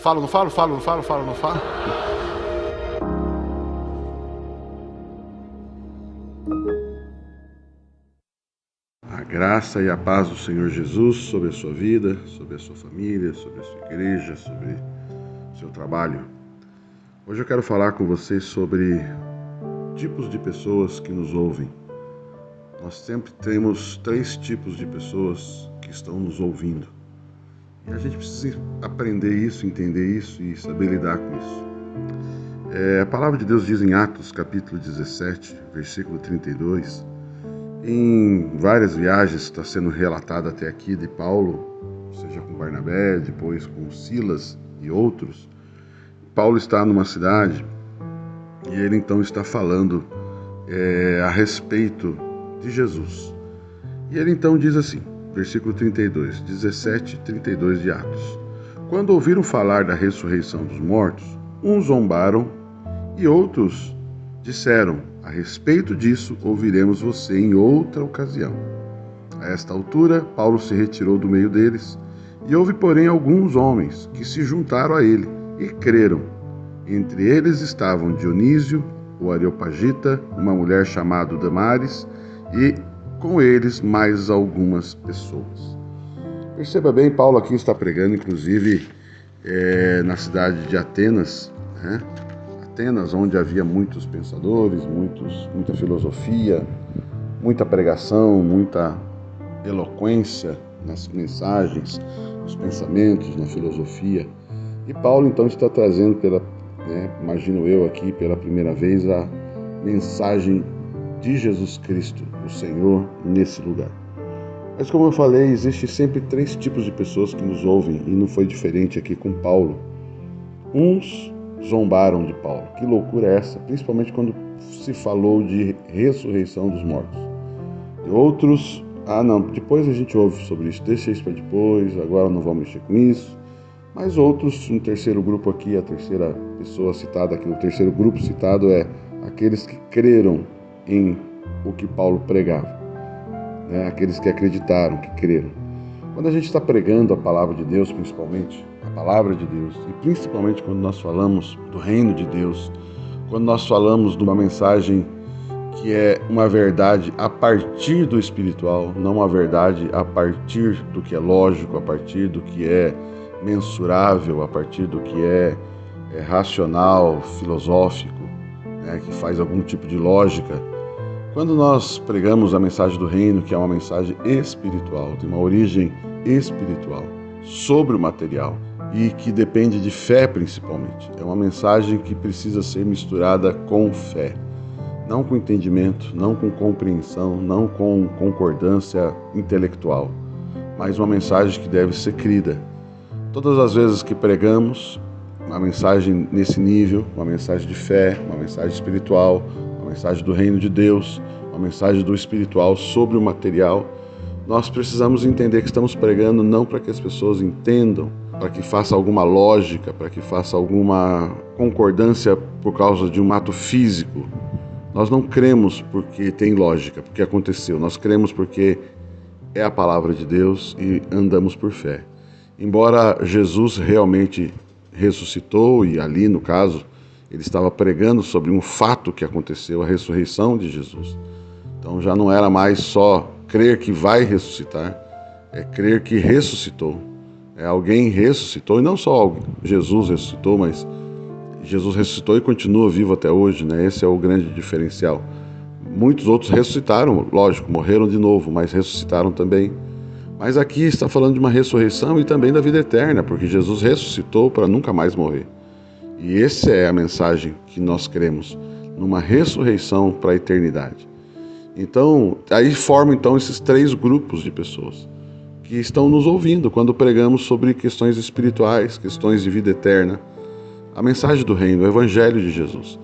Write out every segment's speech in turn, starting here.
Falo, não falo? Falo, não falo? Falo, não falo? A graça e a paz do Senhor Jesus sobre a sua vida, sobre a sua família, sobre a sua igreja, sobre o seu trabalho. Hoje eu quero falar com vocês sobre tipos de pessoas que nos ouvem. Nós sempre temos 3 tipos de pessoas que estão nos ouvindo. E a gente precisa aprender isso, entender isso e saber lidar com isso. A palavra de Deus diz em Atos, capítulo 17, versículo 32, em várias viagens está sendo relatado até aqui de Paulo, seja com Barnabé, depois com Silas e outros. Paulo está numa cidade e ele então está falando a respeito de Jesus. E ele então diz assim, versículo 32, 17 e 32 de Atos. Quando ouviram falar da ressurreição dos mortos, uns zombaram e outros disseram, a respeito disso ouviremos você em outra ocasião. A esta altura, Paulo se retirou do meio deles, e houve, porém, alguns homens que se juntaram a ele e creram. Entre eles estavam Dionísio, o Areopagita, uma mulher chamada Damaris, e com eles mais algumas pessoas. Perceba bem, Paulo aqui está pregando, inclusive, na cidade de Atenas, né? Atenas, onde havia muitos pensadores, muita filosofia, muita pregação, muita eloquência nas mensagens, nos pensamentos, na filosofia. E Paulo então está trazendo, imagino eu aqui, pela primeira vez, a mensagem de Jesus Cristo, o Senhor, nesse lugar. Mas como eu falei, existem sempre 3 tipos de pessoas que nos ouvem, e não foi diferente aqui com Paulo. Uns zombaram de Paulo. Que loucura é essa? Principalmente quando se falou de ressurreição dos mortos. E outros, depois a gente ouve sobre isso, deixa isso para depois, agora não vamos mexer com isso. Mas outros, um terceiro grupo aqui, a terceira pessoa citada aqui, o terceiro grupo citado é aqueles que creram em o que Paulo pregava, né? Aqueles que acreditaram, que creram. Quando a gente está pregando a palavra de Deus, principalmente, a palavra de Deus, e principalmente quando nós falamos do reino de Deus, quando nós falamos de uma mensagem que é uma verdade a partir do espiritual, não uma verdade a partir do que é lógico, a partir do que é mensurável, a partir do que é racional, filosófico, né, que faz algum tipo de lógica. Quando nós pregamos a mensagem do reino, que é uma mensagem espiritual, de uma origem espiritual, sobre o material, e que depende de fé principalmente, é uma mensagem que precisa ser misturada com fé, não com entendimento, não com compreensão, não com concordância intelectual, mas uma mensagem que deve ser crida. Todas as vezes que pregamos uma mensagem nesse nível, uma mensagem de fé, uma mensagem espiritual, uma mensagem do reino de Deus, uma mensagem do espiritual sobre o material, nós precisamos entender que estamos pregando não para que as pessoas entendam, para que faça alguma lógica, para que faça alguma concordância por causa de um ato físico. Nós não cremos porque tem lógica, porque aconteceu. Nós cremos porque é a palavra de Deus e andamos por fé. Embora Jesus realmente ressuscitou, e ali, no caso, ele estava pregando sobre um fato que aconteceu, a ressurreição de Jesus. Então já não era mais só crer que vai ressuscitar, é crer que ressuscitou. Alguém ressuscitou, e não só Jesus ressuscitou, mas Jesus ressuscitou e continua vivo até hoje, né? Esse é o grande diferencial. Muitos outros ressuscitaram, lógico, morreram de novo, mas ressuscitaram também. Mas aqui está falando de uma ressurreição e também da vida eterna, porque Jesus ressuscitou para nunca mais morrer. E essa é a mensagem que nós cremos, numa ressurreição para a eternidade. Então, aí formam então esses 3 grupos de pessoas que estão nos ouvindo quando pregamos sobre questões espirituais, questões de vida eterna, a mensagem do reino, o evangelho de Jesus.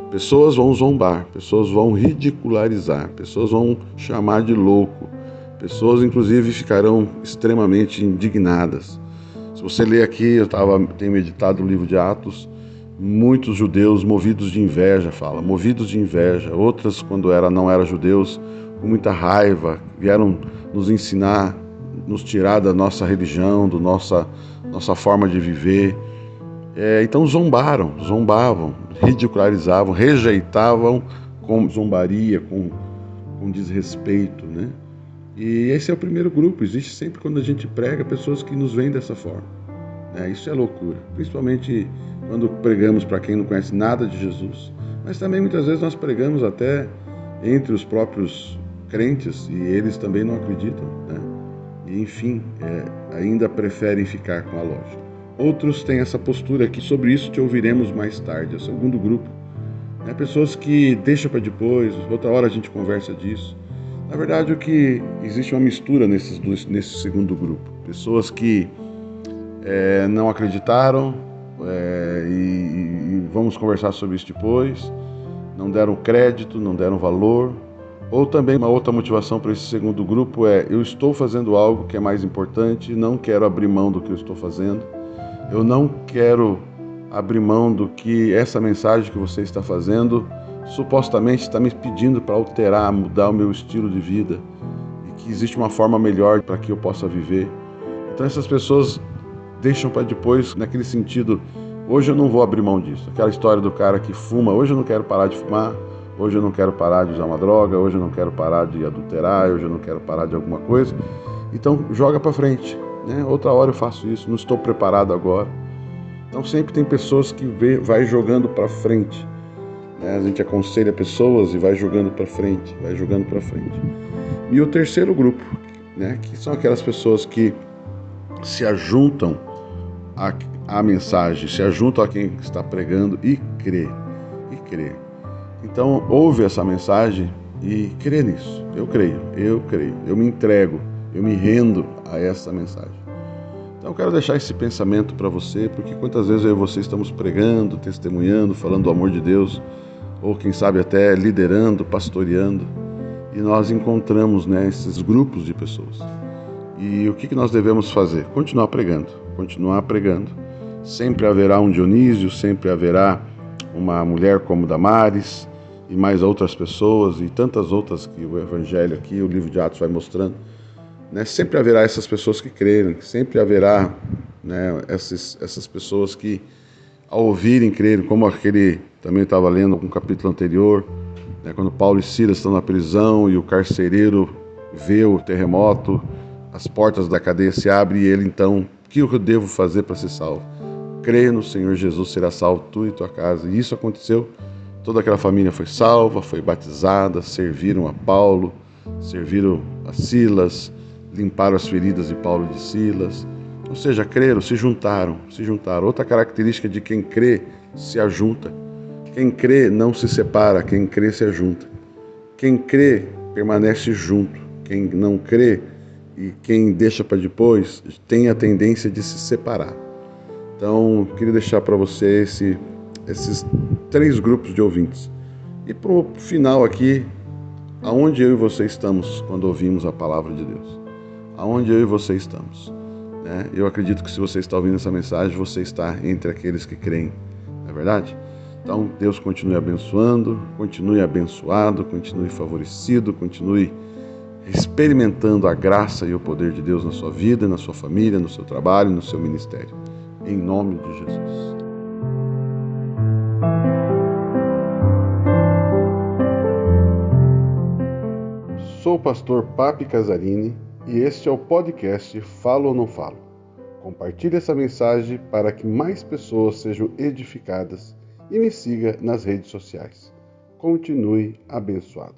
Pessoas vão zombar, pessoas vão ridicularizar, pessoas vão chamar de louco, pessoas inclusive ficarão extremamente indignadas. Se você ler aqui, tenho meditado o livro de Atos, muitos judeus movidos de inveja, movidos de inveja, outras quando não eram judeus, com muita raiva, vieram nos ensinar, nos tirar da nossa religião, da nossa forma de viver. Então zombavam, ridicularizavam, rejeitavam com zombaria, com desrespeito, né? E esse é o primeiro grupo. Existe sempre, quando a gente prega, pessoas que nos veem dessa forma, né? Isso é loucura, principalmente quando pregamos para quem não conhece nada de Jesus, mas também muitas vezes nós pregamos até entre os próprios crentes e eles também não acreditam, né? E enfim, ainda preferem ficar com a lógica. Outros têm essa postura aqui, sobre isso te ouviremos mais tarde, é o segundo grupo. Pessoas que deixam para depois, outra hora a gente conversa disso. Na verdade, existe uma mistura nesse segundo grupo. Pessoas que não acreditaram, e vamos conversar sobre isso depois, não deram crédito, não deram valor. Ou também uma outra motivação para esse segundo grupo eu estou fazendo algo que é mais importante, não quero abrir mão do que eu estou fazendo. Eu não quero abrir mão do que essa mensagem que você está fazendo supostamente está me pedindo para alterar, mudar o meu estilo de vida, e que existe uma forma melhor para que eu possa viver. Então essas pessoas deixam para depois, naquele sentido, hoje eu não vou abrir mão disso. Aquela história do cara que fuma, hoje eu não quero parar de fumar, hoje eu não quero parar de usar uma droga, hoje eu não quero parar de adulterar, hoje eu não quero parar de alguma coisa. Então joga para frente, né? Outra hora eu faço isso, não estou preparado agora. Então sempre tem pessoas que vai jogando para frente, né? A gente aconselha pessoas e vai jogando para frente, vai jogando para frente. E o terceiro grupo, né? Que são aquelas pessoas que se ajuntam à mensagem, se ajuntam a quem está pregando e crê. Então ouve essa mensagem e crê nisso. Eu creio, eu me entrego, eu me rendo a essa mensagem. Então eu quero deixar esse pensamento para você, porque quantas vezes eu e você estamos pregando, testemunhando, falando do amor de Deus, ou quem sabe até liderando, pastoreando, e nós encontramos, né, esses grupos de pessoas. E o que nós devemos fazer? Continuar pregando. Sempre haverá um Dionísio, sempre haverá uma mulher como Damares, e mais outras pessoas, e tantas outras que o Evangelho aqui, o livro de Atos vai mostrando. Sempre haverá essas pessoas que crerem, sempre haverá, né, essas pessoas que, ao ouvirem, crerem, como aquele, também estava lendo um capítulo anterior, né, quando Paulo e Silas estão na prisão e o carcereiro vê o terremoto, as portas da cadeia se abrem e ele então, o que eu devo fazer para ser salvo? Crê no Senhor Jesus, será salvo tu e tua casa. E isso aconteceu, toda aquela família foi salva, foi batizada, serviram a Paulo, serviram a Silas, limparam as feridas de Paulo e de Silas. Ou seja, creram, se juntaram. Outra característica de quem crê, se ajunta. Quem crê não se separa, quem crê se ajunta. Quem crê permanece junto. Quem não crê e quem deixa para depois tem a tendência de se separar. Então, eu queria deixar para você esses 3 grupos de ouvintes. E para o final aqui, aonde eu e você estamos quando ouvimos a palavra de Deus? Aonde eu e você estamos? Eu acredito que se você está ouvindo essa mensagem, você está entre aqueles que creem, não é verdade? Então, Deus continue abençoando, continue abençoado, continue favorecido, continue experimentando a graça e o poder de Deus na sua vida, na sua família, no seu trabalho, no seu ministério. Em nome de Jesus. Sou o pastor Papi Casarini e este é o podcast Falo ou Não Falo. Compartilhe essa mensagem para que mais pessoas sejam edificadas e me siga nas redes sociais. Continue abençoado.